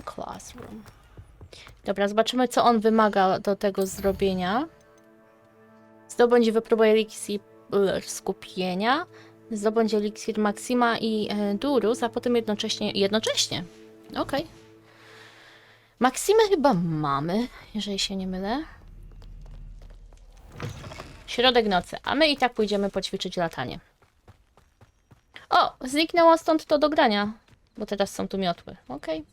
Classroom. Dobra, zobaczymy, co on wymaga do tego zrobienia. Zdobądź i wypróbuj eliksir skupienia. Zdobądź eliksir Maxima i Durus, a potem jednocześnie. Okej. Maximę chyba mamy, jeżeli się nie mylę. Środek nocy, a my i tak pójdziemy poćwiczyć latanie. O, zniknęło stąd to do grania, bo teraz są tu miotły. Okej.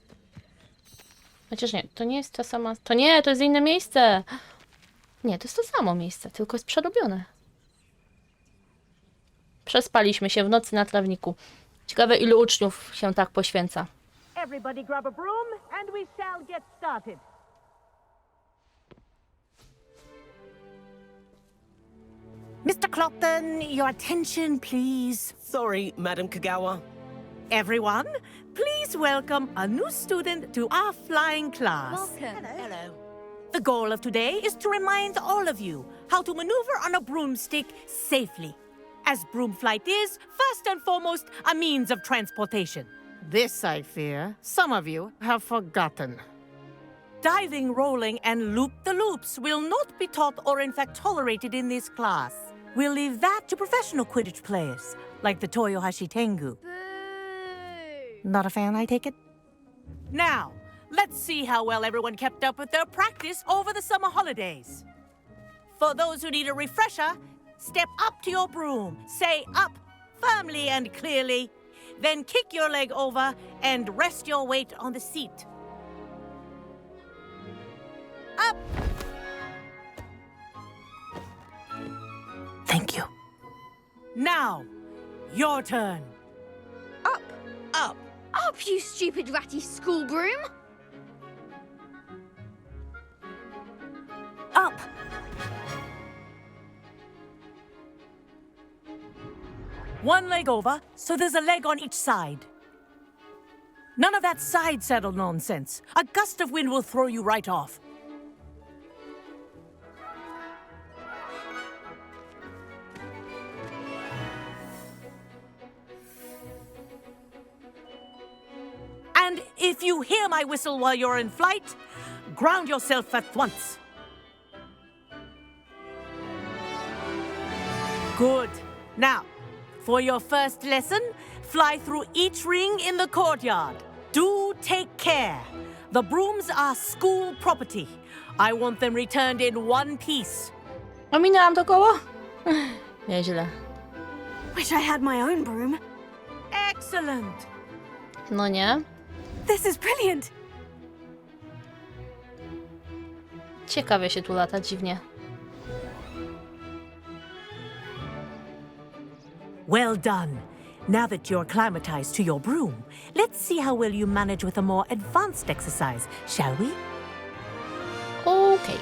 Chociaż nie, to nie jest ta sama... To nie, to jest inne miejsce. Nie, to jest to samo miejsce, tylko jest przerobione. Przespaliśmy się w nocy na trawniku. Ciekawe, ilu uczniów się tak poświęca. Everybody grab a broom and we shall get started. Mr. Clopton, your attention, please. Sorry, Madam Kagawa. Everyone, please welcome a new student to our flying class. Hello. The goal of today is to remind all of you how to maneuver on a broomstick safely. As broom flight is, first and foremost, a means of transportation. This, I fear, some of you have forgotten. Diving, rolling, and loop-the-loops will not be taught or in fact tolerated in this class. We'll leave that to professional Quidditch players, like the Toyohashi Tengu. Not a fan, I take it? Now, let's see how well everyone kept up with their practice over the summer holidays. For those who need a refresher, step up to your broom, say up firmly and clearly, then kick your leg over and rest your weight on the seat. Up! Thank you. Now, your turn. Up! Up. Up, you stupid ratty school broom! Up! One leg over, so there's a leg on each side. None of that side saddle nonsense. A gust of wind will throw you right off. And if you hear my whistle while you're in flight, ground yourself at once. Good. Now, for your first lesson, fly through each ring in the courtyard. Do take care. The brooms are school property. I want them returned in one piece. Ominęłam to koło? Nieźle. Wish I had my own broom. Excellent. No nie. This is brilliant. Ciekawie się tu lata, dziwnie. Well done. Now that you're acclimatized to your broom, let's see how well you manage with a more advanced exercise, shall we? Okej.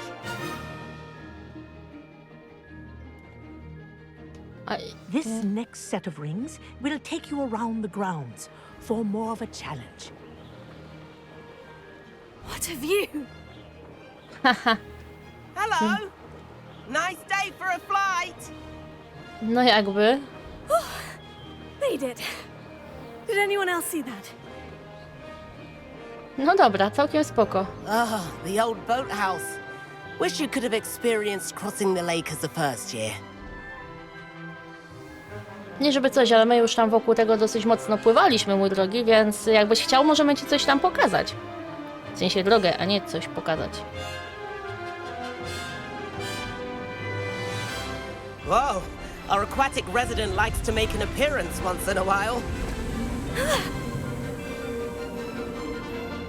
This next set of rings will take you around the grounds for more of a challenge. What a view! Hello. Nice day for a flight. No jakby. Made it. Did anyone else see that? No dobra, całkiem spoko. Ah, the old boathouse. Wish you could have experienced crossing the lake as a first year. Nie żeby coś, ale my już tam wokół tego dosyć mocno pływaliśmy, mój drogi, więc jakbyś chciał, możemy ci coś tam pokazać. W sensie drogę, a nie coś pokazać. Whoa, our aquatic resident likes to make an appearance once in a while.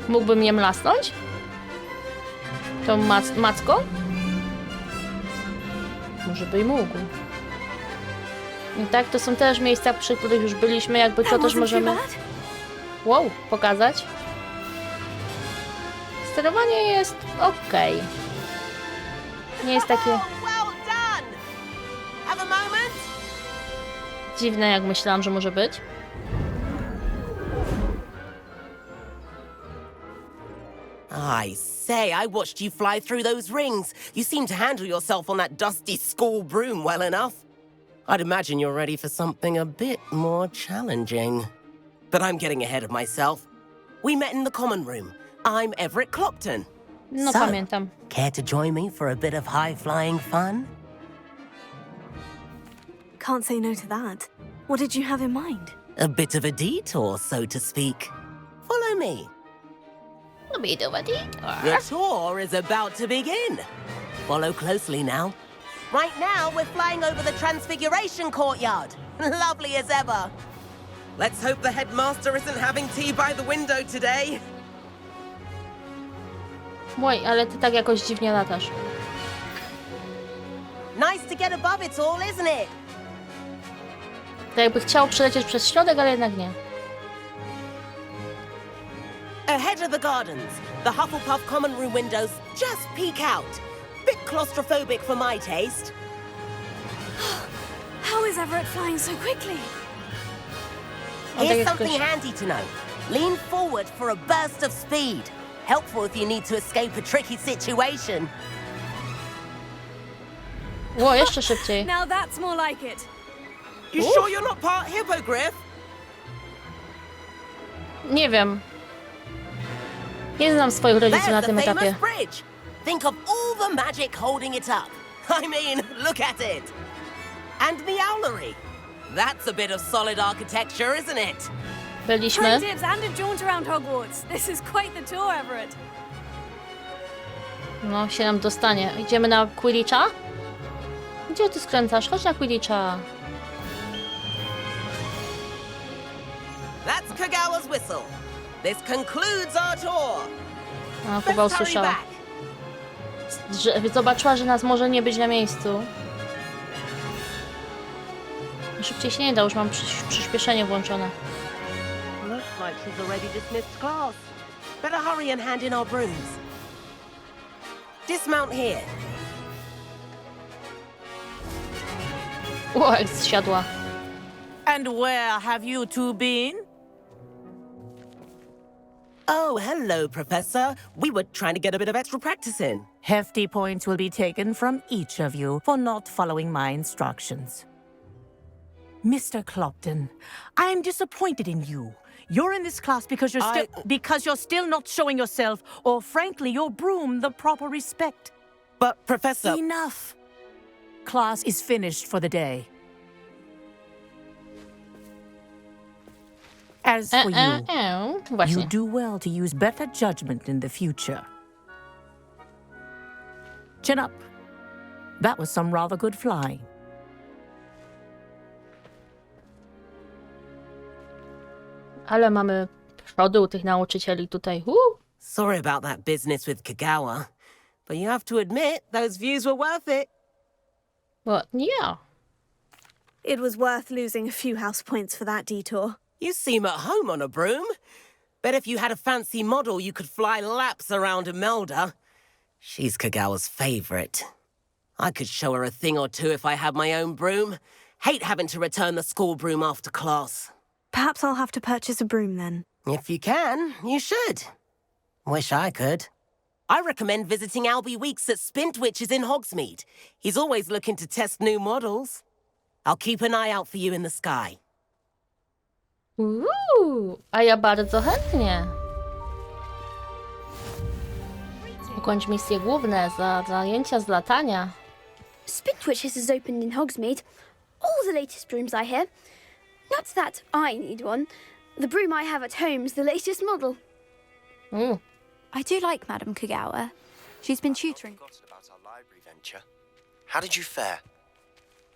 Mógłby mnie mlasnąć? Tą macką? Może by i mógł. I tak, to są też miejsca, przy których już byliśmy, jakby to też możemy... Wow, pokazać. Sterowanie jest okej. Nie jest takie Oh, well done. Have a moment. dziwne, jak myślałam, że może być. I say, I watched you fly through those rings. You seem to handle yourself on that dusty school broom well enough. I'd imagine you're ready for something a bit more challenging. But I'm getting ahead of myself. We met in the common room. I'm Everett Clopton. No So, pamiętam. care to join me for a bit of high-flying fun? Can't say no to that. What did you have in mind? A bit of a detour, so to speak. Follow me. The tour is about to begin. Follow closely now. Right now, we're flying over the Transfiguration Courtyard. Lovely as ever. Let's hope the headmaster isn't having tea by the window today. Oj, ale ty tak jakoś dziwnie latasz. Nice to get above it all, isn't it? Tak jakby chciał przelecieć przez środek, ale jednak nie. Ahead of the gardens, the Hufflepuff common room windows just peek out. Bit claustrophobic for my taste. How is Everett flying so quickly? Here's jest something ktoś. handy to know. Lean forward for a burst of speed. Helpful if you need to escape a tricky situation. Ło, jeszcze szybciej. Now that's more like it. You sure you're not part hippogriff? Nie wiem. Nie znam swoich rodziców na There's tym the famous etapie. bridge. Think of all the magic holding it up. I mean, look at it. And the owlery. That's a bit of solid architecture, isn't it? Byliśmy. Pro tips and a jaunt around Hogwarts. This is quite the tour, Everett. No, się nam dostanie. Idziemy na Quidditcha? Gdzie ty skręcasz? Chodź na Quidditcha. That's Kagawa's whistle. This concludes our tour. A, chyba Let's hurry usłyszała. back. Zobaczyła, że nas może nie być na miejscu. Szybciej się nie da, już mam przyspieszenie włączone. Looks like she's already dismissed class. Better hurry and hand in our brooms. Dismount here. O, jak zsiadła. And where have you two been? Oh, hello, Professor. We were trying to get a bit of extra practice in. Hefty points will be taken from each of you for not following my instructions. Mr. Clopton, I am disappointed in you. You're in this class because you're still not showing yourself, or frankly, your broom the proper respect. But, Professor... Enough. Class is finished for the day. As for you, you Właśnie. do well to use better judgment in the future. Chin up. That was some rather good flying. Ale mamy przodu u tych nauczycieli tutaj. Sorry about that business with Kagawa, but you have to admit those views were worth it. Well, yeah. It was worth losing a few house points for that detour. You seem at home on a broom. Bet if you had a fancy model, you could fly laps around Imelda. She's Kagawa's favorite. I could show her a thing or two if I had my own broom. Hate having to return the school broom after class. Perhaps I'll have to purchase a broom then. If you can, you should. Wish I could. I recommend visiting Albie Weeks at Spintwitches in Hogsmeade. He's always looking to test new models. I'll keep an eye out for you in the sky. A ja bardzo chętnie. Ukończ misje główne za zajęcia z latania. Spintwitches is opened in Hogsmeade. All the latest brooms, I hear. Not that I need one. The broom I have at home is the latest model. I do like Madame Kagawa. She's been tutoring. Forgotten about our library venture. How did you fare?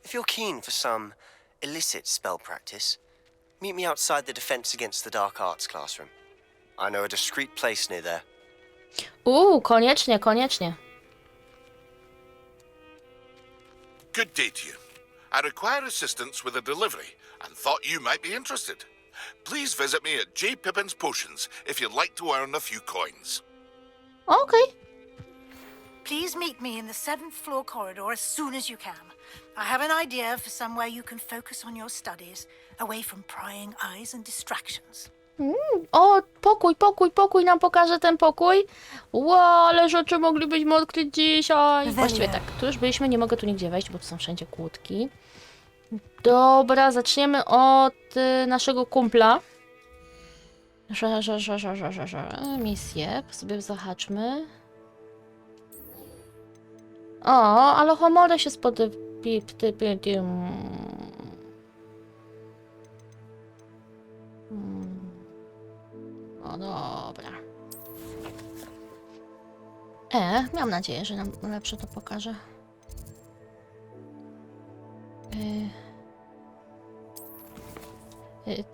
If you're keen for some illicit spell practice, meet me outside the Defense Against the Dark Arts classroom. I know a discreet place near there. Koniecznie, koniecznie. Good day to you. I require assistance with a delivery and thought you might be interested. Please visit me at J. Pippin's Potions if you'd like to earn a few coins. Okej. Please meet me in the 7th floor corridor as soon as you can. I have an idea for somewhere you can focus on your studies, away from prying eyes and distractions. O, pokój nam pokaże ten pokój. Ale rzeczy moglibyśmy odkryć dzisiaj. Właściwie tak, tu już byliśmy, nie mogę tu nigdzie wejść, bo tu są wszędzie kłódki. Dobra, zaczniemy od naszego kumpla. Misję sobie zahaczmy. O, ale homory się spod... O, dobra. Miałam nadzieję, że nam lepsze to pokaże.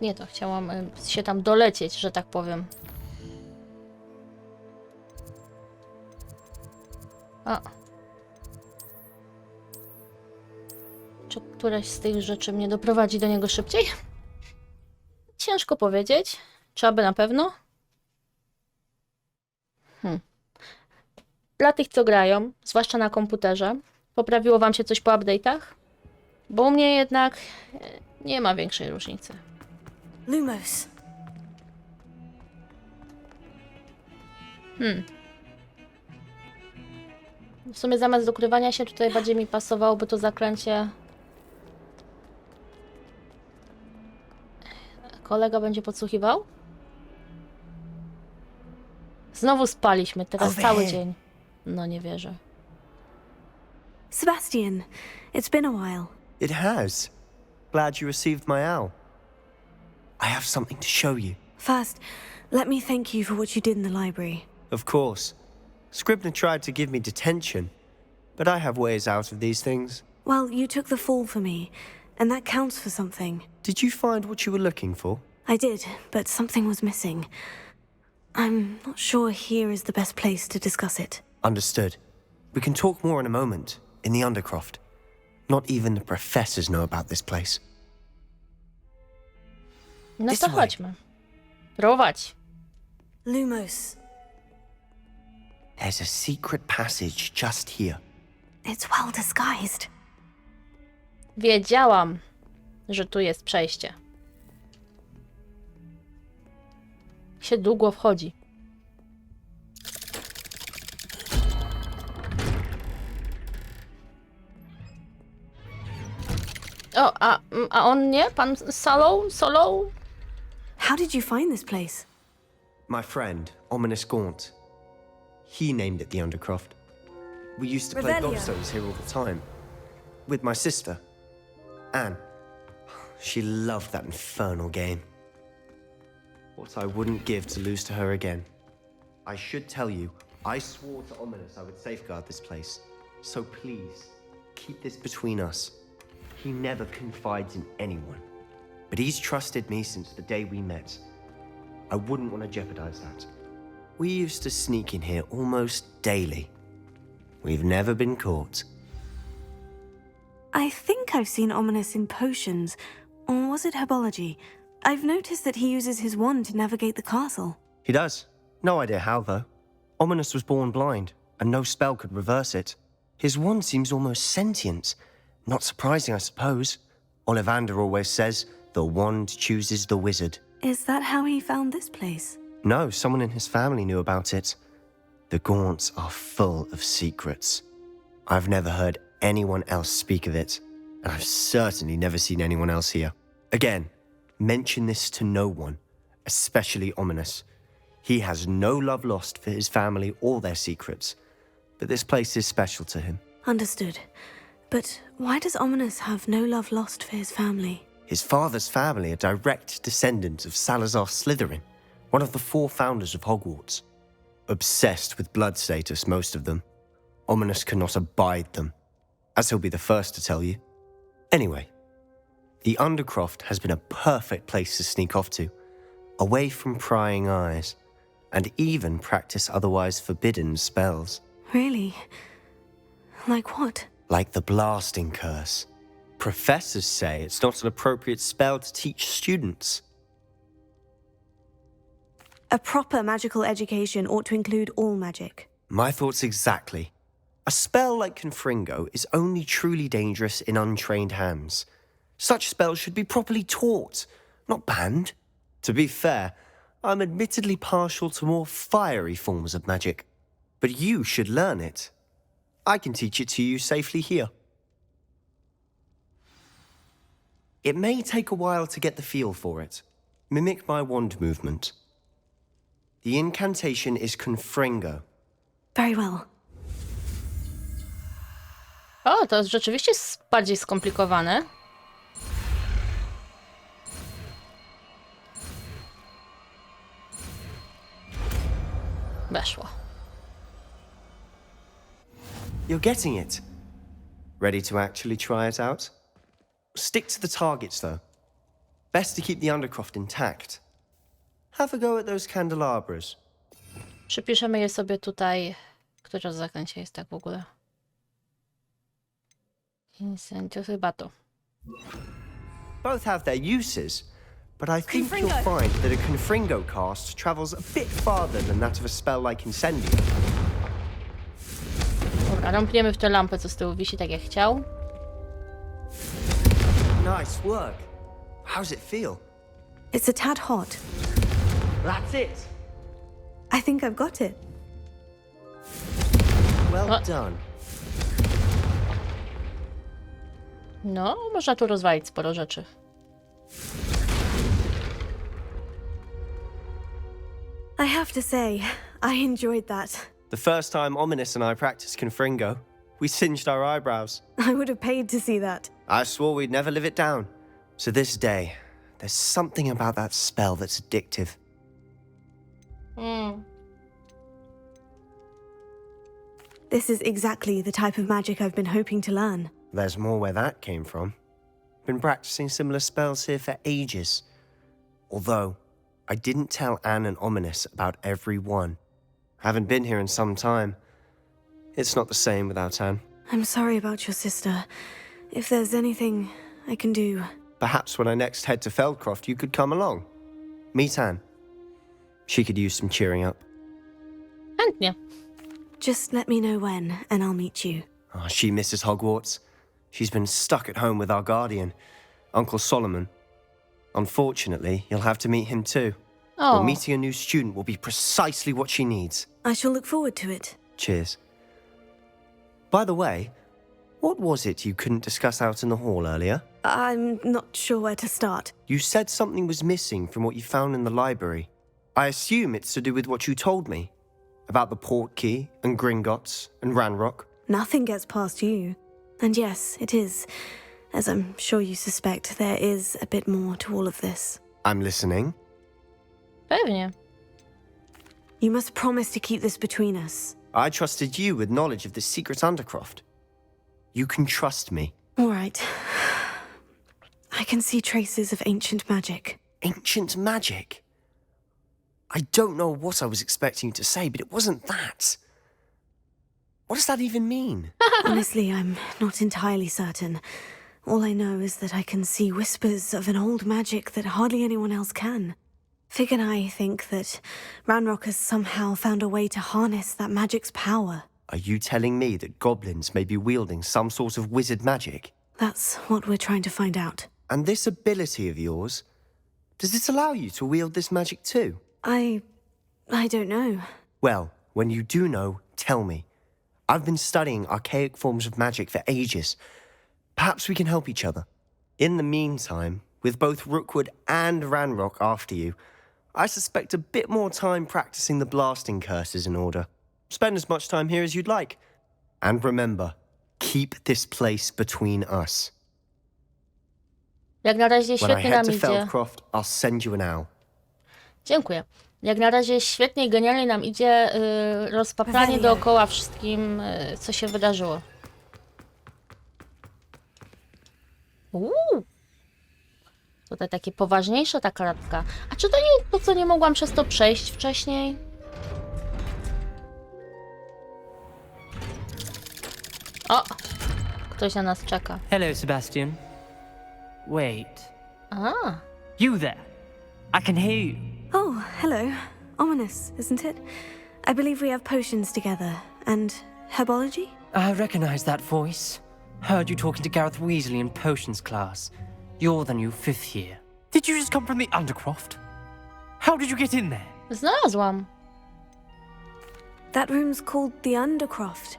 Nie, to chciałam się tam dolecieć, że tak powiem. O. Czy któraś z tych rzeczy mnie doprowadzi do niego szybciej? Ciężko powiedzieć. Czy aby na pewno? Dla tych, co grają, zwłaszcza na komputerze, poprawiło wam się coś po update'ach? Bo u mnie jednak nie ma większej różnicy. Lumos. W sumie zamiast dokrywania się tutaj bardziej mi pasowałoby to zaklęcie. Kolega będzie podsłuchiwał? Znowu spaliśmy, teraz cały dzień. No nie wierzę. Sebastian, it's been a while. It has. Glad you received my owl. I have something to show you. First, let me thank you for what you did in the library. Of course. Scribner tried to give me detention, but I have ways out of these things. Well, you took the fall for me, and that counts for something. Did you find what you were looking for? I did, but something was missing. I'm not sure here is the best place to discuss it. Understood. We can talk more in a moment, in the Undercroft. Not even the professors know about this place. No This to way. chodźmy. Prowadź. Lumos. There's a secret passage just here. It's well disguised. Wiedziałam, że tu jest przejście. Się długo wchodzi. O, a on nie? Pan Solo? How did you find this place? My friend, Ominous Gaunt. He named it the Undercroft. We used to play Revelio. gobstones here all the time. With my sister, Anne. She loved that infernal game. What I wouldn't give to lose to her again. I should tell you, I swore to Ominous I would safeguard this place. So please, keep this between us. He never confides in anyone. But he's trusted me since the day we met. I wouldn't want to jeopardize that. We used to sneak in here almost daily. We've never been caught. I think I've seen Ominous in potions, or was it herbology? I've noticed that he uses his wand to navigate the castle. He does. No idea how, though. Ominous was born blind, and no spell could reverse it. His wand seems almost sentient. Not surprising, I suppose. Ollivander always says, the wand chooses the wizard. Is that how he found this place? No, someone in his family knew about it. The Gaunts are full of secrets. I've never heard anyone else speak of it, and I've certainly never seen anyone else here. Again, mention this to no one, especially Ominous. He has no love lost for his family or their secrets, but this place is special to him. Understood. But why does Ominous have no love lost for his family? His father's family are direct descendants of Salazar Slytherin, one of the 4 founders of Hogwarts. Obsessed with blood status, most of them. Ominous cannot abide them, as he'll be the first to tell you. Anyway, the Undercroft has been a perfect place to sneak off to, away from prying eyes, and even practice otherwise forbidden spells. Really? Like what? Like the blasting curse. Professors say it's not an appropriate spell to teach students. A proper magical education ought to include all magic. My thoughts exactly. A spell like Confringo is only truly dangerous in untrained hands. Such spells should be properly taught, not banned. To be fair, I'm admittedly partial to more fiery forms of magic. But you should learn it. I can teach it to you safely here. It may take a while to get the feel for it. Mimic my wand movement. The incantation is confringo. Very well. O, to jest rzeczywiście bardziej skomplikowane. Weszło. You're getting it. Ready to actually try it out? Stick to the targets, though. Best to keep the Undercroft intact. Have a go at those candelabras. Przypiszemy je sobie tutaj. Które zaklęcie jest tak w ogóle? Incendio, chyba to. Both have their uses, but I think you'll find that a confringo cast travels a bit farther than that of a spell like Incendio. Dobra, rąpniemy w tę lampę, co z tyłu wisi, tak jak chciał. Nice work. How's it feel? It's a tad hot. That's it. I think I've got it. Well done. No, można tu rozwalić sporo rzeczy. I have to say, I enjoyed that. The first time Ominous and I practiced confringo, we singed our eyebrows. I would have paid to see that. I swore we'd never live it down. So this day, there's something about that spell that's addictive. This is exactly the type of magic I've been hoping to learn. There's more where that came from. Been practicing similar spells here for ages. Although, I didn't tell Anne and Ominous about every one. Haven't been here in some time. It's not the same without Anne. I'm sorry about your sister. If there's anything I can do... Perhaps when I next head to Feldcroft, you could come along. Meet Anne. She could use some cheering up. Chętnie. Just let me know when, and I'll meet you. Oh, she misses Hogwarts. She's been stuck at home with our guardian, Uncle Solomon. Unfortunately, you'll have to meet him too. Oh. But meeting a new student will be precisely what she needs. I shall look forward to it. Cheers. By the way, what was it you couldn't discuss out in the hall earlier? I'm not sure where to start. You said something was missing from what you found in the library. I assume it's to do with what you told me. About the Portkey, and Gringotts, and Ranrock. Nothing gets past you. And yes, it is. As I'm sure you suspect, there is a bit more to all of this. I'm listening. Pewnie. You must promise to keep this between us. I trusted you with knowledge of this secret Undercroft. You can trust me. All right. I can see traces of ancient magic. Ancient magic? I don't know what I was expecting you to say, but it wasn't that. What does that even mean? Honestly, I'm not entirely certain. All I know is that I can see whispers of an old magic that hardly anyone else can. Fig and I think that Ranrock has somehow found a way to harness that magic's power. Are you telling me that goblins may be wielding some sort of wizard magic? That's what we're trying to find out. And this ability of yours, does it allow you to wield this magic too? I don't know. Well, when you do know, tell me. I've been studying archaic forms of magic for ages. Perhaps we can help each other. In the meantime, with both Rookwood and Ranrock after you, I suspect a bit more time practicing the blasting curse is in order. Spend as much time here as you'd like. And remember, keep this place between us. Jak na razie When I świetnie head nam to idzie. Feldcroft, I'll send you an owl. Dziękuję. Jak na razie świetnie i genialnie nam idzie rozpapranie dookoła wszystkim, co się wydarzyło. Tutaj takie poważniejsze ta kartka. A czy to nie to, co nie mogłam przez to przejść wcześniej? O! Ktoś na nas czeka. Hello, Sebastian. Wait. A. You there. I can hear you. Oh, hello. Ominous, isn't it? I believe we have potions together. And herbology? I recognize that voice. Heard you talking to Gareth Weasley in potions class. You're the new 5th year. Did you just come from the Undercroft? How did you get in there? Znalazłam. That room's called the Undercroft.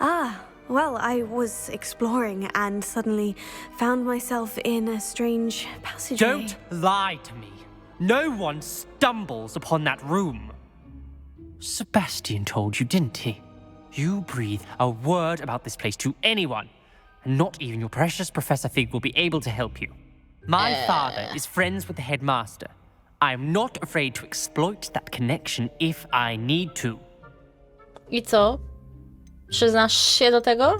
Ah, well, I was exploring and suddenly found myself in a strange passageway. Don't lie to me. No one stumbles upon that room. Sebastian told you, didn't he? You breathe a word about this place to anyone, and not even your precious Professor Fig will be able to help you. My father is friends with the headmaster. I'm not afraid to exploit that connection if I need to. I co? Przyznasz się do tego?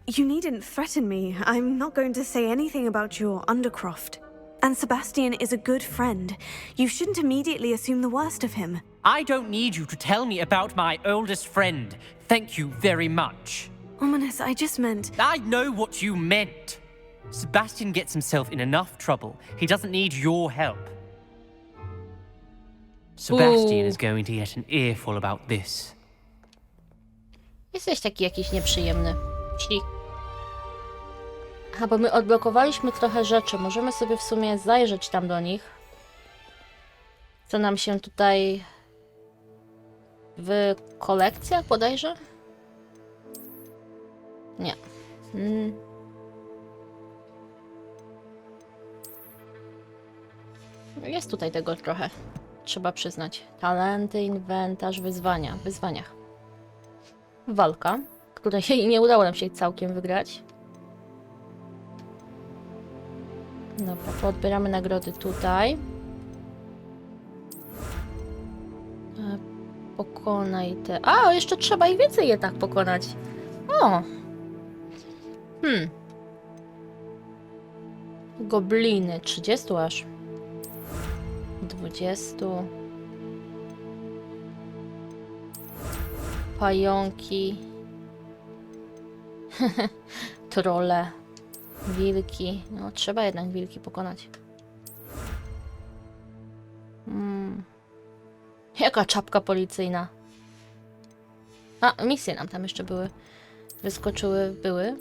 You needn't threaten me. I'm not going to say anything about your Undercroft. And Sebastian is a good friend. You shouldn't immediately assume the worst of him. I don't need you to tell me about my oldest friend. Thank you very much. Ominous, I just meant... I know what you meant. Sebastian gets himself in enough trouble. He doesn't need your help. Sebastian is going to get an earful about this. Jesteś taki jakiś nieprzyjemny. Ślik. Aha, bo my odblokowaliśmy trochę rzeczy. Możemy sobie w sumie zajrzeć tam do nich. Co nam się tutaj... w kolekcjach bodajże? Nie. Jest tutaj tego trochę. Trzeba przyznać. Talenty, inwentarz, wyzwania. W wyzwaniach. Walka, której nie udało nam się całkiem wygrać. Dobra, poodbieramy nagrody tutaj. Pokonaj te... A, jeszcze trzeba ich więcej jednak pokonać. O! Gobliny, 30 aż. 20. Pająki. Trolle. Wilki. No, trzeba jednak wilki pokonać. Jaka czapka policyjna. A, misje nam tam jeszcze były. Były.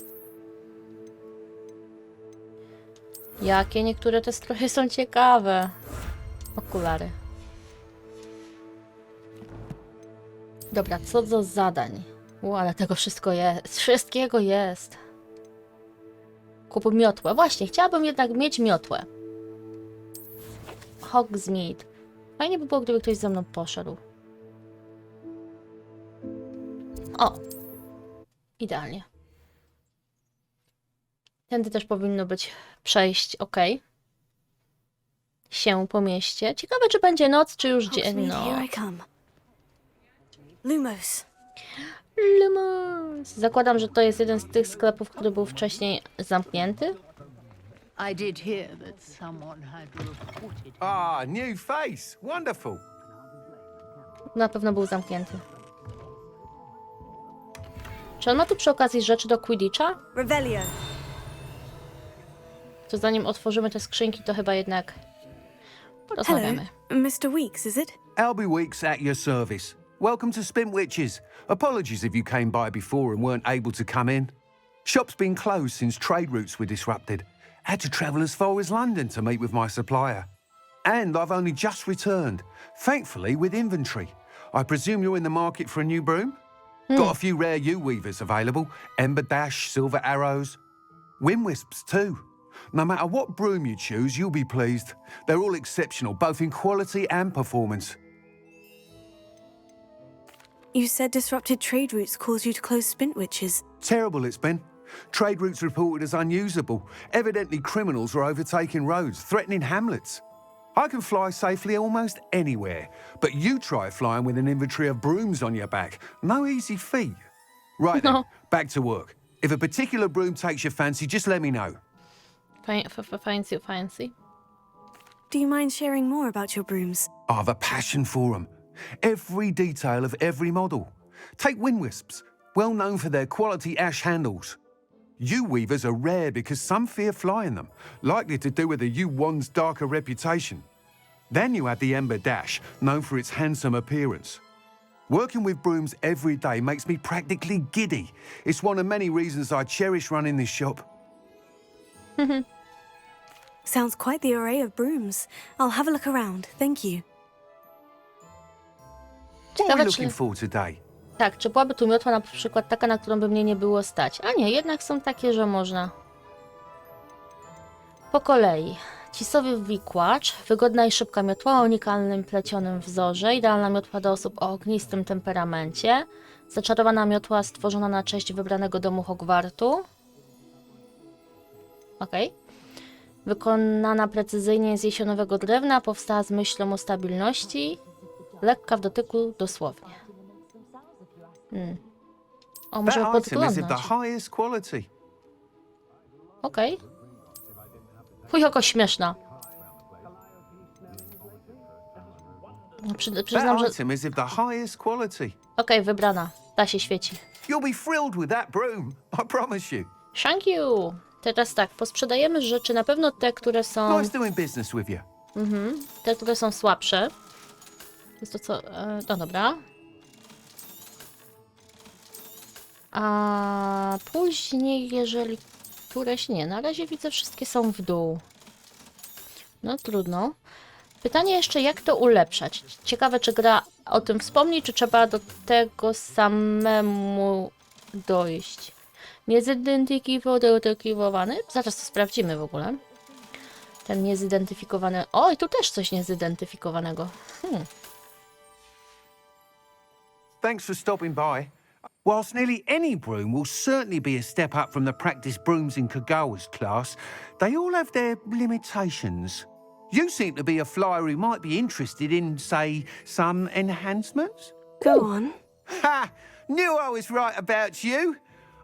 Jakie niektóre te stroje są ciekawe. Okulary. Dobra, co do zadań? Ale tego wszystkiego jest. Kup miotłę. Właśnie, chciałabym jednak mieć miotłę. Hogsmeade. Fajnie by było, gdyby ktoś ze mną poszedł. O! Idealnie. Tędy też powinno być przejść ok. Się po mieście. Ciekawe, czy będzie noc, czy już dzień. No. Lumos. Lumos. Zakładam, że to jest jeden z tych sklepów, który był wcześniej zamknięty. I did hear that someone had reported. Ah, new face. Wonderful. Na pewno był zamknięty. Czy on ma tu przy okazji rzeczy do Quidditcha? Revelio. To zanim otworzymy te skrzynki, to chyba jednak rozmawiamy. Hello, Mr. Weeks, is it? Albie Weeks at your service. Welcome to Spintwitches. Apologies if you came by before and weren't able to come in. Shop's been closed since trade routes were disrupted. Had to travel as far as London to meet with my supplier. And I've only just returned, thankfully with inventory. I presume you're in the market for a new broom? Got a few rare U-weavers available. Ember Dash, Silver Arrows. Wind Wisps too. No matter what broom you choose, you'll be pleased. They're all exceptional, both in quality and performance. You said disrupted trade routes caused you to close Spintwitches. Terrible it's been. Trade routes reported as unusable. Evidently criminals were overtaking roads, threatening hamlets. I can fly safely almost anywhere, but you try flying with an inventory of brooms on your back. No easy feat. Right then, back to work. If a particular broom takes your fancy, just let me know. Fancy. Do you mind sharing more about your brooms? I have a passion for them. Every detail of every model. Take Wind Wisps, well known for their quality ash handles. U-weavers are rare because some fear flying them, likely to do with the U-wand's darker reputation. Then you have the Ember Dash, known for its handsome appearance. Working with brooms every day makes me practically giddy. It's one of many reasons I cherish running this shop. Sounds quite the array of brooms. I'll have a look around, thank you. What are we looking for today? Tak, czy byłaby tu miotła na przykład taka, na którą by mnie nie było stać? A nie, jednak są takie, że można. Po kolei. Cisowy wikłacz, wygodna i szybka miotła o unikalnym plecionym wzorze, idealna miotła do osób o ognistym temperamencie, zaczarowana miotła stworzona na cześć wybranego domu Hogwartu. Okej. Wykonana precyzyjnie z jesionowego drewna, powstała z myślą o stabilności, lekka w dotyku dosłownie. O, możemy That item is of the podglądać. highest quality. Okej. Chuj, jaka śmieszna. Przyznam, że... That item is of the highest quality. Okej, wybrana. Ta się świeci. You'll be thrilled with that broom, I promise you. Thank you. Teraz tak, posprzedajemy rzeczy, na pewno te, które są... Nice doing business with you. Te, które są słabsze. Jest to co... No dobra. A później, jeżeli któreś nie, na razie widzę, wszystkie są w dół. No trudno. Pytanie jeszcze, jak to ulepszać? Ciekawe, czy gra o tym wspomni, czy trzeba do tego samemu dojść. Niezidentyfikowany? Zaraz to sprawdzimy w ogóle. Ten niezidentyfikowany... O, i tu też coś niezidentyfikowanego. Thanks for stopping by. Whilst nearly any broom will certainly be a step up from the practice brooms in Kagawa's class, they all have their limitations. You seem to be a flyer who might be interested in, say, some enhancements? Go on. Ha! Knew I was right about you.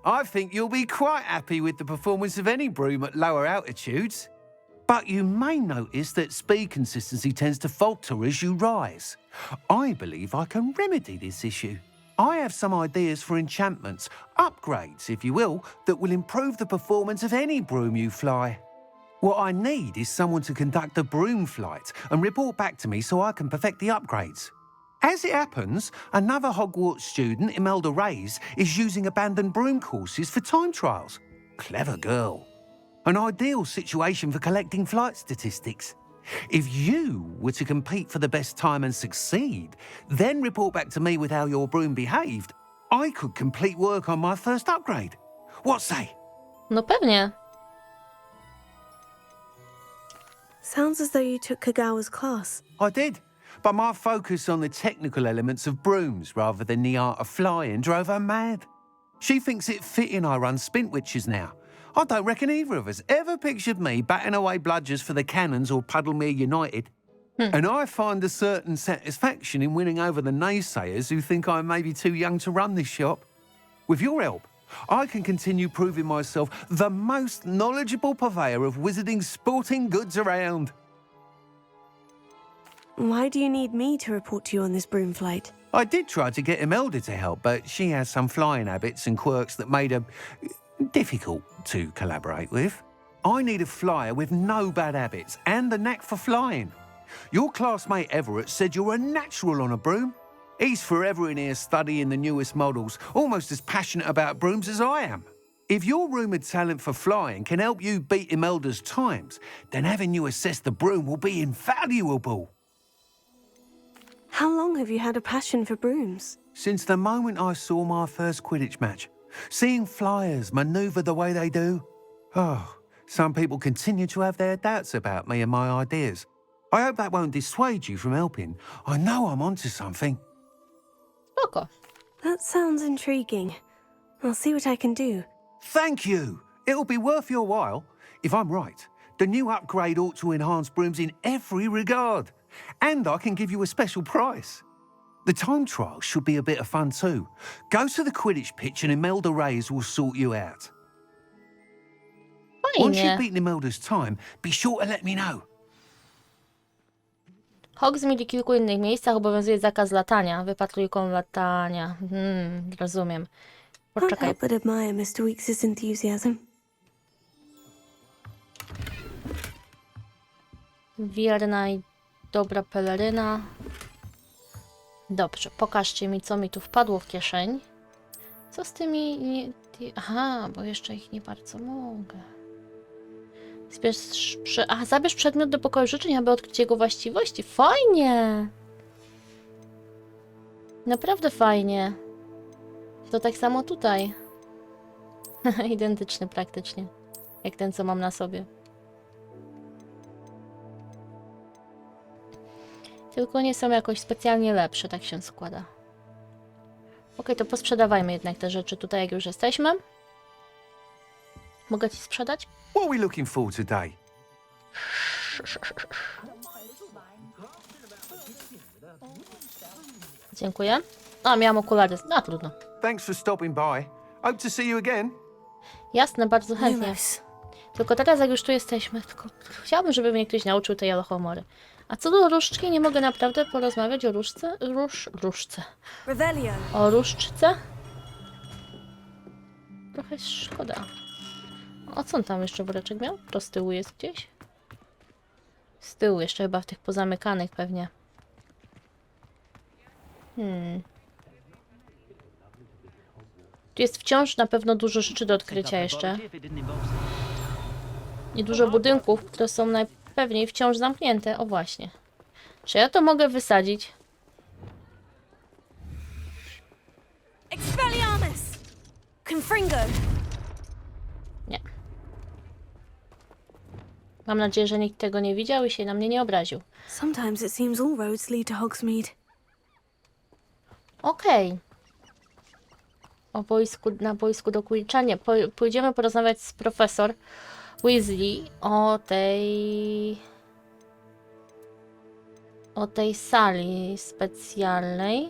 I think you'll be quite happy with the performance of any broom at lower altitudes. But you may notice that speed consistency tends to falter as you rise. I believe I can remedy this issue. I have some ideas for enchantments, upgrades, if you will, that will improve the performance of any broom you fly. What I need is someone to conduct a broom flight and report back to me so I can perfect the upgrades. As it happens, another Hogwarts student, Imelda Reyes, is using abandoned broom courses for time trials. Clever girl. An ideal situation for collecting flight statistics. If you were to compete for the best time and succeed, then report back to me with how your broom behaved, I could complete work on my first upgrade. What say? No pewnie. Sounds as though you took Kagawa's class. I did, but my focus on the technical elements of brooms rather than the art of flying drove her mad. She thinks it fitting I run Spintwitches now. I don't reckon either of us ever pictured me batting away bludgers for the Cannons or Puddlemere United. And I find a certain satisfaction in winning over the naysayers who think I'm maybe too young to run this shop. With your help, I can continue proving myself the most knowledgeable purveyor of wizarding sporting goods around. Why do you need me to report to you on this broom flight? I did try to get Imelda to help, but she has some flying habits and quirks that made her difficult to collaborate with. I need a flyer with no bad habits and the knack for flying. Your classmate Everett said you're a natural on a broom. He's forever in here studying the newest models, almost as passionate about brooms as I am. If your rumoured talent for flying can help you beat Imelda's times, then having you assess the broom will be invaluable. How long have you had a passion for brooms? Since the moment I saw my first Quidditch match, seeing flyers manoeuvre the way they do. Oh, some people continue to have their doubts about me and my ideas. I hope that won't dissuade you from helping. I know I'm onto something. Spoko. That sounds intriguing. I'll see what I can do. Thank you. It'll be worth your while. If I'm right, the new upgrade ought to enhance brooms in every regard. And I can give you a special price. The time trial should be a bit of fun too. Go to the Quidditch pitch and Imelda Reyes will sort you out. Once you've beaten Imelda's time, be sure to let me know. Hogsmeade i kilku innych miejscach obowiązuje zakaz latania. Wypatruj ikon latania. Rozumiem. Can't Poczekaj. help but admire Mr. Weeks's enthusiasm. Wierna i dobra peleryna. Dobrze, pokażcie mi, co mi tu wpadło w kieszeń. Co z tymi... Aha, bo jeszcze ich nie bardzo mogę. Zabierz przedmiot do pokoju życzeń, aby odkryć jego właściwości. Fajnie! Naprawdę fajnie. To tak samo tutaj. Identyczny praktycznie. Jak ten, co mam na sobie. Tylko nie są jakoś specjalnie lepsze, tak się składa. Okej, to posprzedawajmy jednak te rzeczy tutaj, jak już jesteśmy. Mogę ci sprzedać? What are we looking for today? Dziękuję. A, miałam okulary. No, trudno. Thanks for stopping by. Hope to see you again. Jasne, bardzo chętnie. Tylko teraz, jak już tu jesteśmy, tylko chciałabym, żeby mnie ktoś nauczył tej alohomory. A co do różdżki, nie mogę naprawdę porozmawiać o różdżce? Różdżce. O różdżce? Trochę szkoda. O, co on tam jeszcze woreczek miał? To z tyłu jest gdzieś? Z tyłu jeszcze chyba w tych pozamykanych pewnie. Tu jest wciąż na pewno dużo rzeczy do odkrycia jeszcze. I dużo budynków, które są najpewniej wciąż zamknięte. O właśnie. Czy ja to mogę wysadzić? Expelliarmus! Confringo! Nie. Mam nadzieję, że nikt tego nie widział i się na mnie nie obraził. Sometimes it seems all roads lead to Hogsmeade. Okej. Na boisku do Quidditcha. Pójdziemy porozmawiać z profesor Weasley o tej sali specjalnej.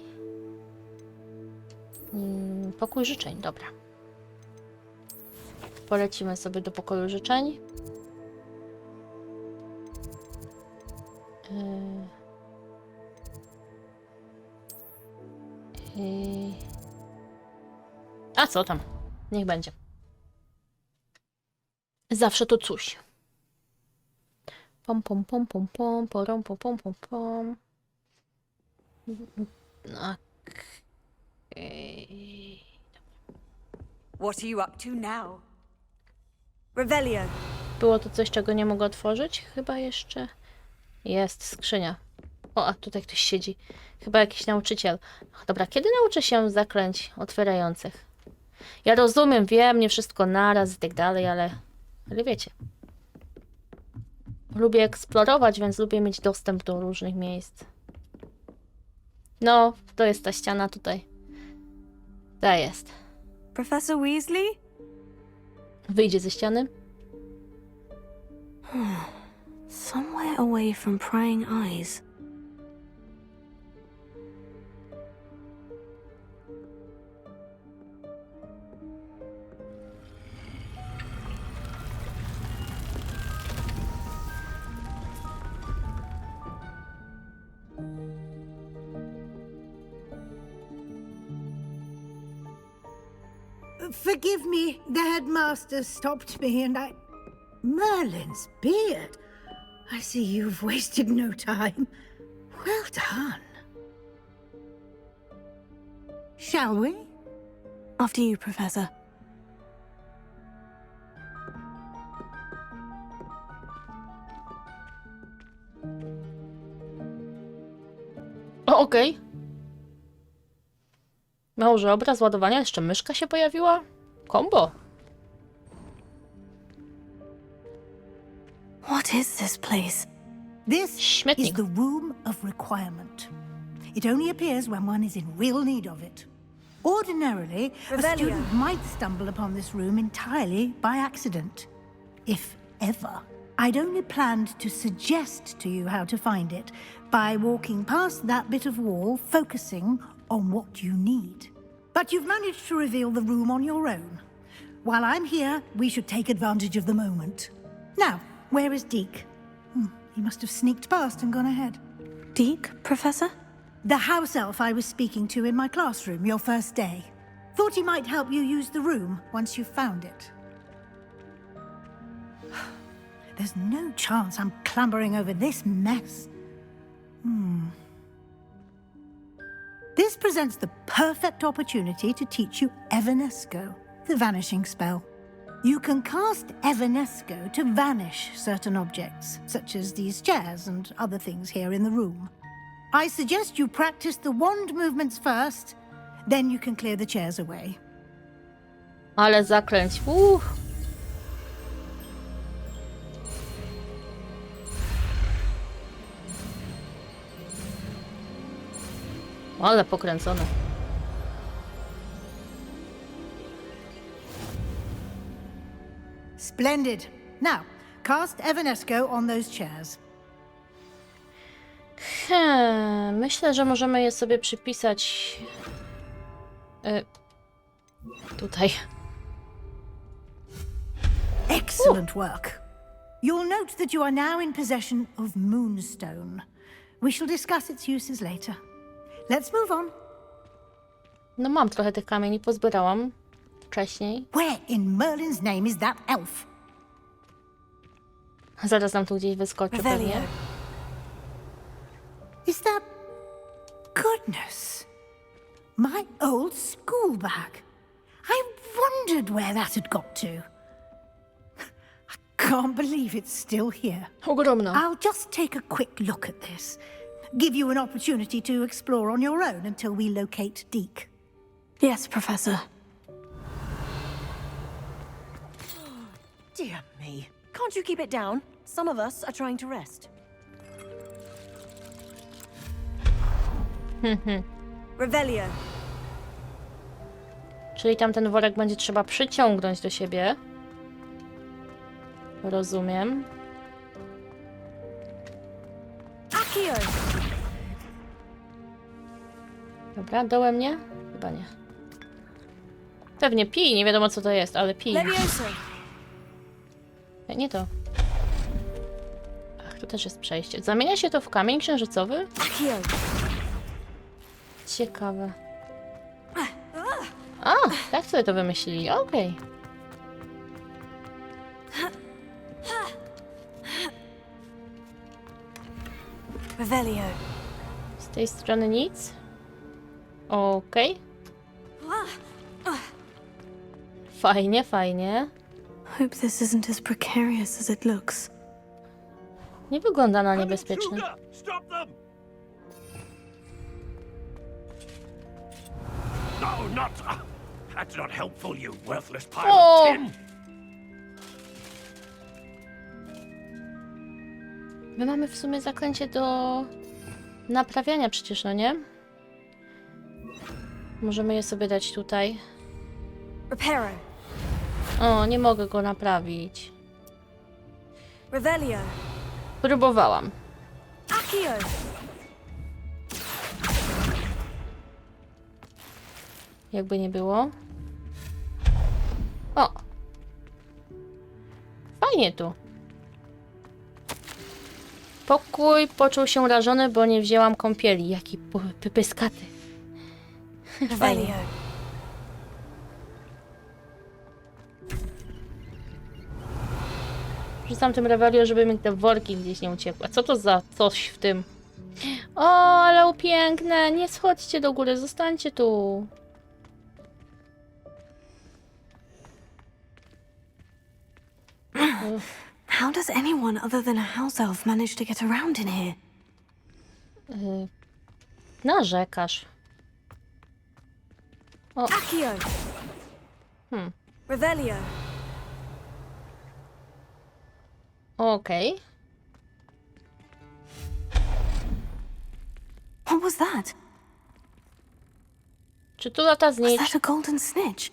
Pokój życzeń, dobra. Polecimy sobie do pokoju życzeń. A co tam? Niech będzie. Zawsze to coś. Pom pom pom pom pom porom pom pom pom pom. Okay. What are you up to now? Revelio. Było to coś, czego nie mogę otworzyć? Chyba jeszcze jest skrzynia. O, a tutaj ktoś siedzi. Chyba jakiś nauczyciel. Dobra, kiedy nauczę się zaklęć otwierających? Ja rozumiem, wiem, nie wszystko naraz i tak dalej, ale wiecie. Lubię eksplorować, więc lubię mieć dostęp do różnych miejsc. No, to jest ta ściana tutaj. Ta jest. Professor Weasley? Wyjdzie ze ściany. Somewhere away from prying eyes. Forgive me, the headmaster stopped me and I... Merlin's beard. I see you've wasted no time. Well done. Shall we? After you, Professor. Okej. Może obraz ładowania, jeszcze myszka się pojawiła? Kombo. What is this place? This Śmietnik. is the Room of Requirement. It only appears when one is in real need of it. Ordinarily, a student might stumble upon this room entirely by accident. If ever. I'd only planned to suggest to you how to find it by walking past that bit of wall, focusing on what you need. But you've managed to reveal the room on your own. While I'm here, we should take advantage of the moment. Now, where is Deke? He must have sneaked past and gone ahead. Deke, Professor? The house elf I was speaking to in my classroom your first day. Thought he might help you use the room once you've found it. There's no chance I'm clambering over this mess. This presents the perfect opportunity to teach you Evanesco, the vanishing spell. You can cast Evanesco to vanish certain objects, such as these chairs and other things here in the room. I suggest you practice the wand movements first, then you can clear the chairs away. Ale zaklęć. Ale pokręcone. Splendid. Now, cast Evanesco on those chairs. Myślę, że możemy je sobie przypisać tutaj. Excellent work. You'll note that you are now in possession of Moonstone. We shall discuss its uses later. Let's move on. No mam trochę tych kamieni, pozbierałam wcześniej. Where in Merlin's name is that elf? Zaraz nam tu gdzieś wyskoczy pewnie. Is that... Goodness. My old school bag. I wondered where that had got to. I can't believe it's still here. Ogromna. I'll just take a quick look at this. Give you an opportunity to explore on your own until we locate Deke. Yes, Professor. Dear me. Can't you keep it down? Some of us are trying to rest. Revelio. Czyli tamten worek będzie trzeba przyciągnąć do siebie. Rozumiem. Accio. Dobra, dołem nie? Chyba nie. Pewnie pij, nie wiadomo co to jest, ale pij. Levioso. Nie to. Ach, tu też jest przejście. Zamienia się to w kamień księżycowy? Accio. Ciekawe. A, tak sobie to wymyślili, okej. Revelio. Z tej strony nic. Okej. Fajnie, fajnie. Hope this isn't as precarious as it looks. Nie wygląda na niebezpieczny. Stop them! No, not. That's not helpful, you worthless pile of tin. My mamy w sumie zaklęcie do naprawiania przecież, no nie? Możemy je sobie dać tutaj. Reparo. O, nie mogę go naprawić. Revelio. Próbowałam. Accio. Jakby nie było. O! Fajnie tu. Pokój poczuł się rażony, bo nie wzięłam kąpieli. Jaki pyskaty. Fajnie. Rzucam tym Revelio, żeby mi te worki gdzieś nie uciekły. A co to za coś w tym? O, ale piękne! Nie schodźcie do góry, zostańcie tu. How does anyone other than a house elf manage to get around in here? Narzekasz. O. Accio. Revelio. Okej. What was that? Czy tu lata Was znicz? that a golden snitch?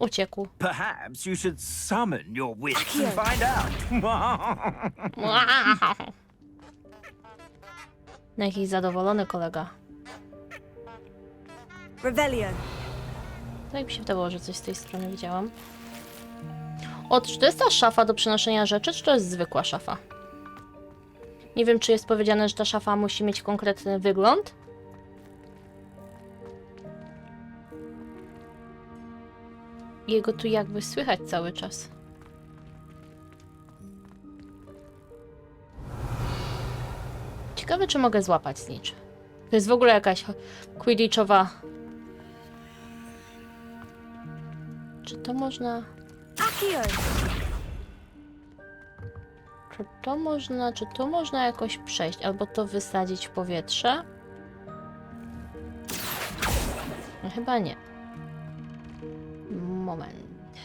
Uciekł. Perhaps you should summon your wits and find out. No jakiś zadowolony kolega. Revelio. Tak mi się wydawało, że coś z tej strony widziałam. O, czy to jest ta szafa do przenoszenia rzeczy, czy to jest zwykła szafa? Nie wiem, czy jest powiedziane, że ta szafa musi mieć konkretny wygląd. Jego tu jakby słychać cały czas. Ciekawe, czy mogę złapać snitch. To jest w ogóle jakaś quidditchowa... Czy to można... Accio. Czy to można jakoś przejść? Albo to wysadzić w powietrze? No, chyba nie. Moment.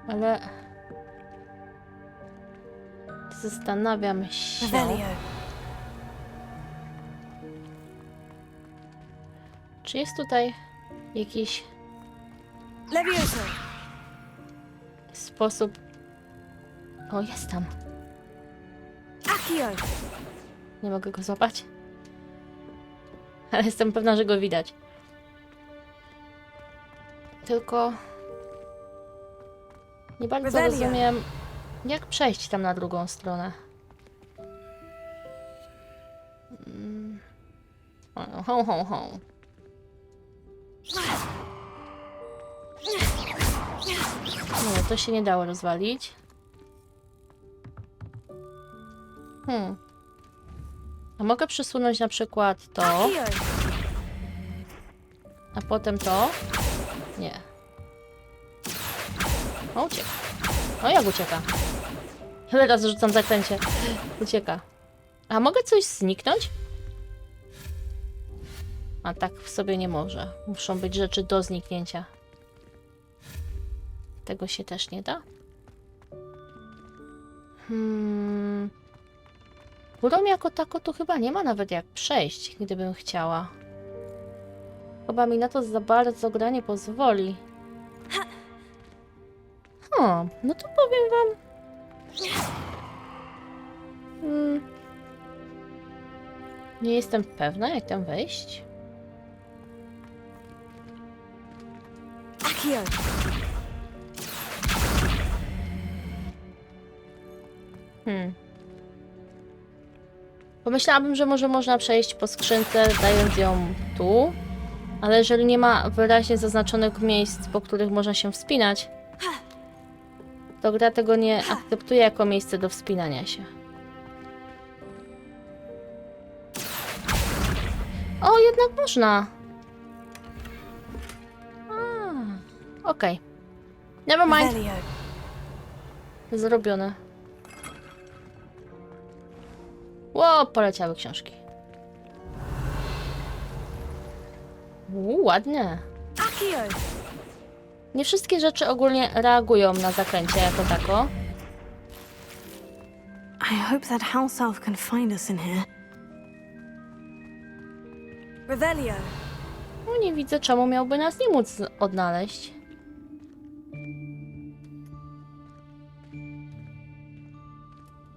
Ale... Zastanawiam się. Czy jest tutaj jakiś sposób... O, jest tam. Nie mogę go złapać. Ale jestem pewna, że go widać. Tylko... Nie bardzo rozumiem, jak przejść tam na drugą stronę. Ho, ho, ho. Nie, to się nie dało rozwalić. A mogę przesunąć na przykład to. A potem to. Nie. O, ucieka. O, jak ucieka. Ile razy rzucam zaklęcie. Ucieka. A mogę coś zniknąć? A tak w sobie nie może. Muszą być rzeczy do zniknięcia. Tego się też nie da. Górą jako tako to chyba nie ma nawet jak przejść, gdybym chciała. Chyba mi na to za bardzo gra nie pozwoli. No to powiem wam... Nie jestem pewna, jak tam wejść. Pomyślałabym, że może można przejść po skrzynce, dając ją tu. Ale jeżeli nie ma wyraźnie zaznaczonych miejsc, po których można się wspinać, to gra tego nie akceptuje jako miejsce do wspinania się. O, jednak można! Okej. Never mind. Zrobione. Ło, poleciały książki. Ładnie. Nie wszystkie rzeczy ogólnie reagują na zaklęcia jako tako. I hope that house elf can find us in here. Revelio. No nie widzę, czemu miałby nas nie móc odnaleźć.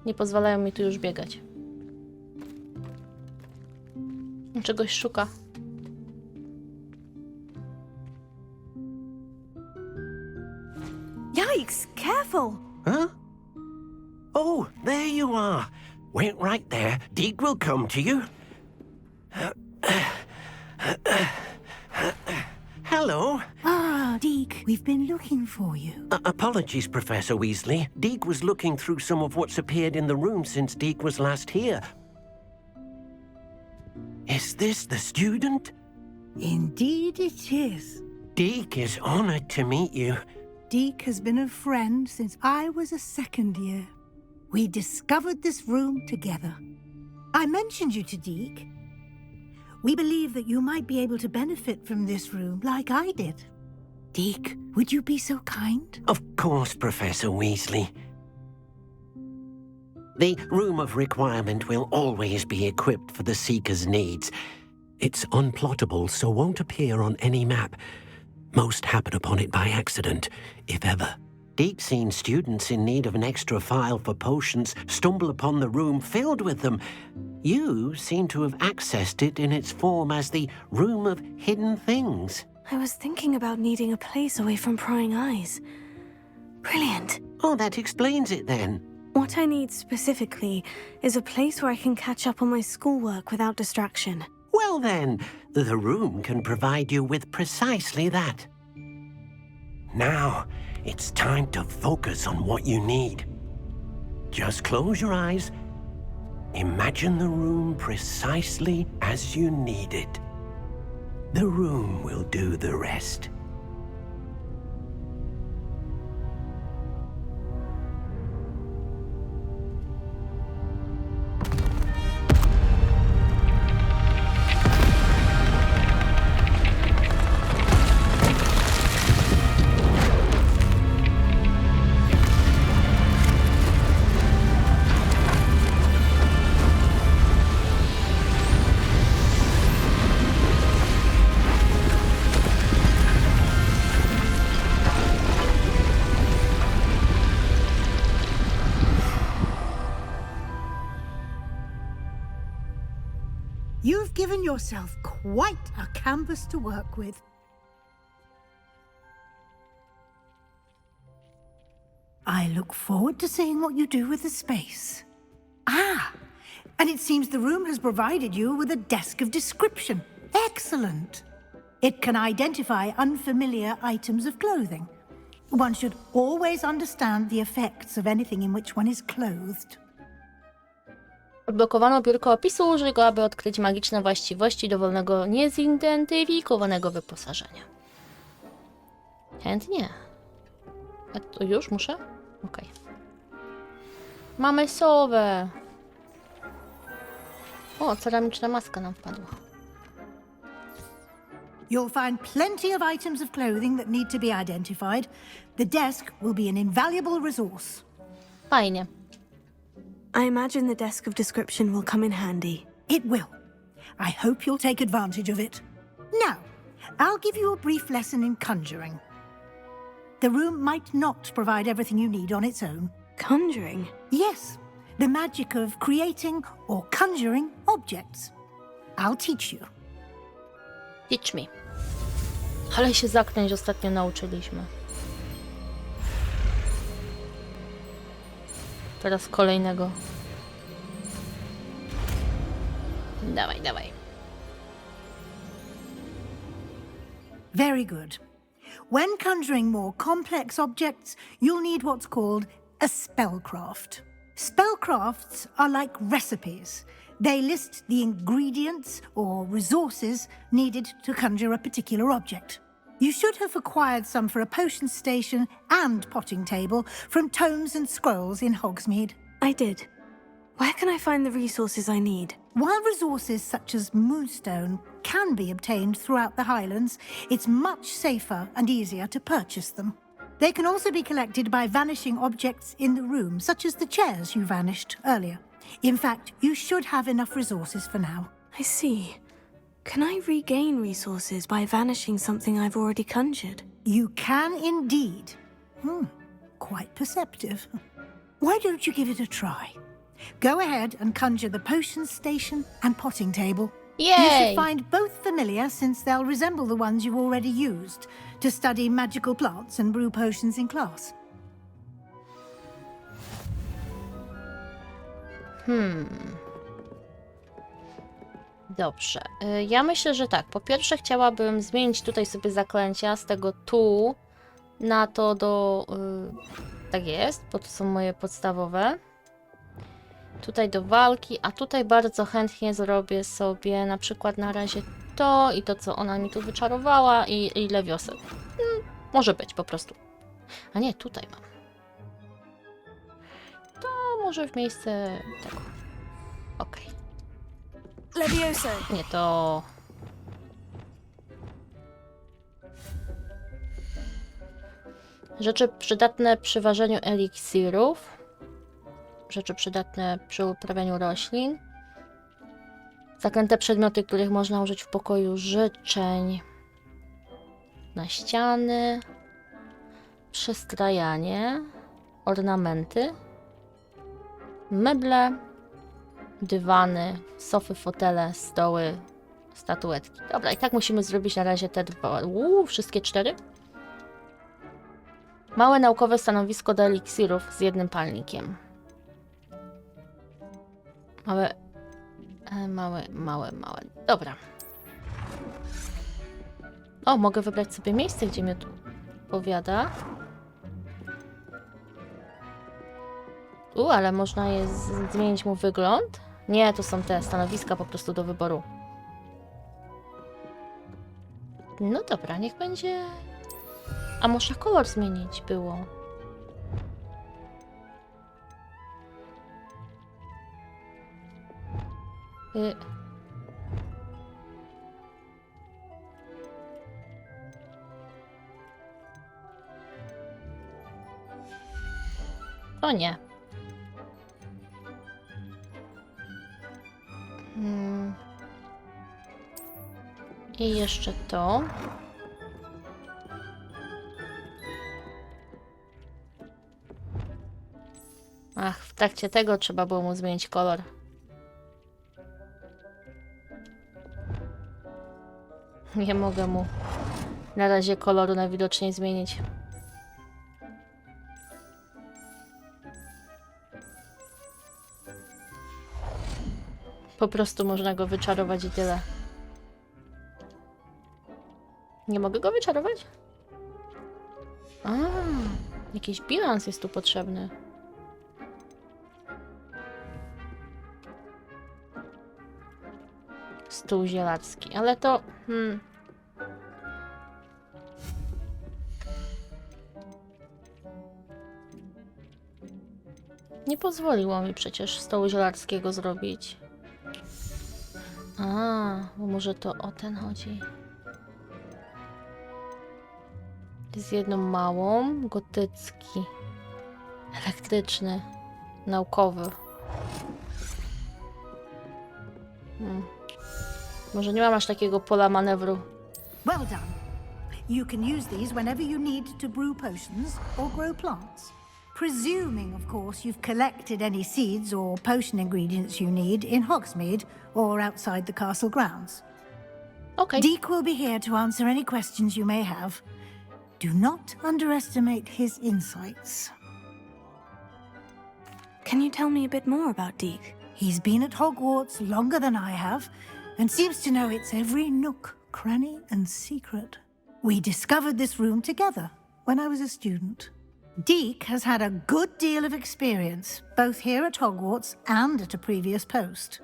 Nie pozwalają mi tu już biegać. Czegoś szuka. Yikes! Careful! Huh? Oh, there you are. Wait right there. Deke will come to you. Hello. Ah, Deke, we've been looking for you. Apologies, Professor Weasley. Deke was looking through some of what's appeared in the room since Deke was last here. Is this the student? Indeed it is. Deke is honored to meet you. Deke has been a friend since I was a second year. We discovered this room together. I mentioned you to Deke. We believe that you might be able to benefit from this room like I did. Deke, would you be so kind? Of course, Professor Weasley. The Room of Requirement will always be equipped for the Seeker's needs. It's unplottable, so won't appear on any map. Most happen upon it by accident, if ever. Deke's seen students in need of an extra file for potions stumble upon the room filled with them. You seem to have accessed it in its form as the Room of Hidden Things. I was thinking about needing a place away from prying eyes. Brilliant. Oh, that explains it then. What I need specifically is a place where I can catch up on my schoolwork without distraction. Well then, the room can provide you with precisely that. Now, it's time to focus on what you need. Just close your eyes. Imagine the room precisely as you need it. The room will do the rest. yourself quite a canvas to work with. I look forward to seeing what you do with the space. Ah, and it seems the room has provided you with a desk of description. Excellent. It can identify unfamiliar items of clothing. One should always understand the effects of anything in which one is clothed. Odblokowano biurko opisu, użyj go, aby odkryć magiczne właściwości dowolnego niezidentyfikowanego wyposażenia. Chętnie. A to już muszę? Okej. Mamy sowę. O, ceramiczna maska nam wpadła. You'll find plenty of items of clothing that need to be identified. The desk will be an invaluable resource. Fajnie. I imagine the desk of description will come in handy. It will. I hope you'll take advantage of it. Now, I'll give you a brief lesson in conjuring. The room might not provide everything you need on its own. Conjuring? Yes, the magic of creating or conjuring objects. I'll teach you. Teach me. Ale się zaklęć ostatnio nauczyliśmy. Teraz kolejnego. Dawaj, dawaj. Very good. When conjuring more complex objects, you'll need what's called a spellcraft. Spellcrafts are like recipes. They list the ingredients or resources needed to conjure a particular object. You should have acquired some for a potion station and potting table from tomes and scrolls in Hogsmeade. I did. Where can I find the resources I need? While resources such as moonstone can be obtained throughout the Highlands, it's much safer and easier to purchase them. They can also be collected by vanishing objects in the room, such as the chairs you vanished earlier. In fact, you should have enough resources for now. I see. Can I regain resources by vanishing something I've already conjured? You can indeed. Quite perceptive. Why don't you give it a try? Go ahead and conjure the potion station and potting table. Yay! You should find both familiar, since they'll resemble the ones you've already used to study magical plants and brew potions in class. Dobrze. Ja myślę, że tak. Po pierwsze chciałabym zmienić tutaj sobie zaklęcia z tego tu na to do... tak jest, bo to są moje podstawowe. Tutaj do walki, a tutaj bardzo chętnie zrobię sobie na przykład na razie to i to, co ona mi tu wyczarowała i lewioset. Może być po prostu. A nie, tutaj mam. To może w miejsce tego. Okej. Levioso. Nie, to... Rzeczy przydatne przy ważeniu eliksirów. Rzeczy przydatne przy uprawianiu roślin. Zaklęte przedmioty, których można użyć w pokoju życzeń. Na ściany. Przestrajanie. Ornamenty. Meble. Dywany, sofy, fotele, stoły, statuetki. Dobra, i tak musimy zrobić na razie te dwa. Wszystkie 4. Małe naukowe stanowisko do eliksirów z jednym palnikiem. Małe. Dobra. O, mogę wybrać sobie miejsce, gdzie mnie tu powiada. Ale można je zmienić mu wygląd. Nie, to są te stanowiska po prostu do wyboru. No dobra, niech będzie... A można kolor zmienić było. O nie. I jeszcze to. Ach, w trakcie tego trzeba było mu zmienić kolor. Nie mogę mu na razie koloru najwidoczniej zmienić. Po prostu można go wyczarować i tyle. Nie mogę go wyczarować? A, jakiś bilans jest tu potrzebny. Stół zielarski, ale to... Nie pozwoliło mi przecież stołu zielarskiego zrobić. A, bo może to o ten chodzi. Z jedną małą, gotycki, elektryczny, naukowy. Może nie mam aż takiego pola manewru. Well done. You can use these whenever you need to brew potions or grow plants. Presuming, of course, you've collected any seeds or potion ingredients you need in Hogsmeade or outside the castle grounds. Okay. Deek will be here to answer any questions you may have. Do not underestimate his insights. Can you tell me a bit more about Deek? He's been at Hogwarts longer than I have, and seems to know its every nook, cranny, and secret. We discovered this room together when I was a student. Deek has had a good deal of experience, both here at Hogwarts and at a previous post.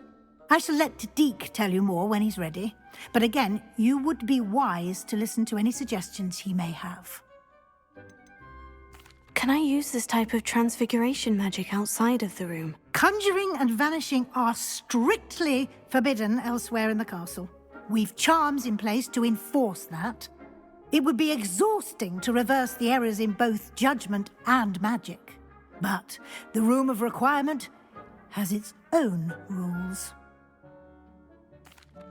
I shall let Deek tell you more when he's ready, but again, you would be wise to listen to any suggestions he may have. Can I use this type of transfiguration magic outside of the room? Conjuring and vanishing are strictly forbidden elsewhere in the castle. We've charms in place to enforce that. It would be exhausting to reverse the errors in both judgment and magic. But the Room of Requirement has its own rules.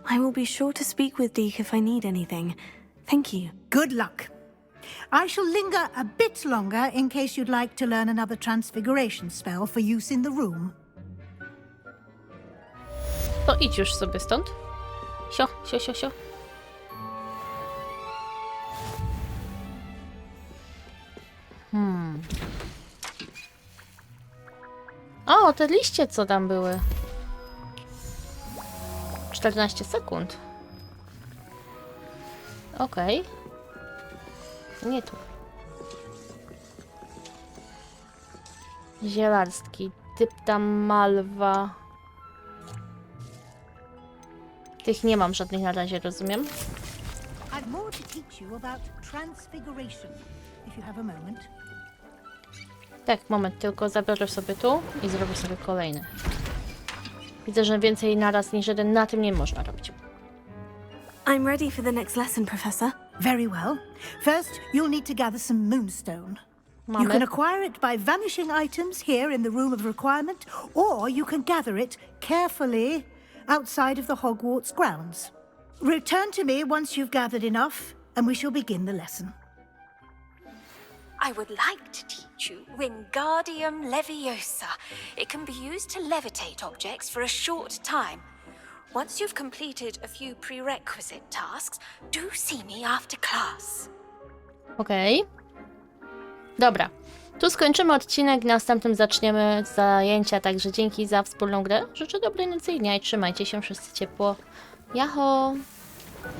I will be sure to speak with Deek if I need anything. Thank you. Good luck. I shall linger a bit longer in case you'd like to learn another transfiguration spell for use in the room. To idź już sobie stąd. Sio, sio, sio, sio. O, te liście co tam były? 14 sekund. Okej. Nie tu. Zielarski. Typta malwa. Tych nie mam żadnych na razie, rozumiem. I've more to teach you about transfiguration, if you have a moment. Tak, moment, tylko zabiorę sobie tu i zrobię sobie kolejny. Widzę, że więcej naraz niż jeden na tym nie można robić. I'm ready for the next lesson, Professor. Very well. First, you'll need to gather some moonstone. You can acquire it by vanishing items here in the Room of Requirement, or you can gather it carefully outside of the Hogwarts grounds. Return to me once you've gathered enough, and we shall begin the lesson. I would like to teach you Wingardium Leviosa. It can be used to levitate objects for a short time. Once you've completed a few prerequisite tasks, do see me after class. Okej. Dobra. Tu skończymy odcinek, następnym zaczniemy zajęcia, także dzięki za wspólną grę. Życzę dobrej nocy i dnia i trzymajcie się wszyscy ciepło. Yaho!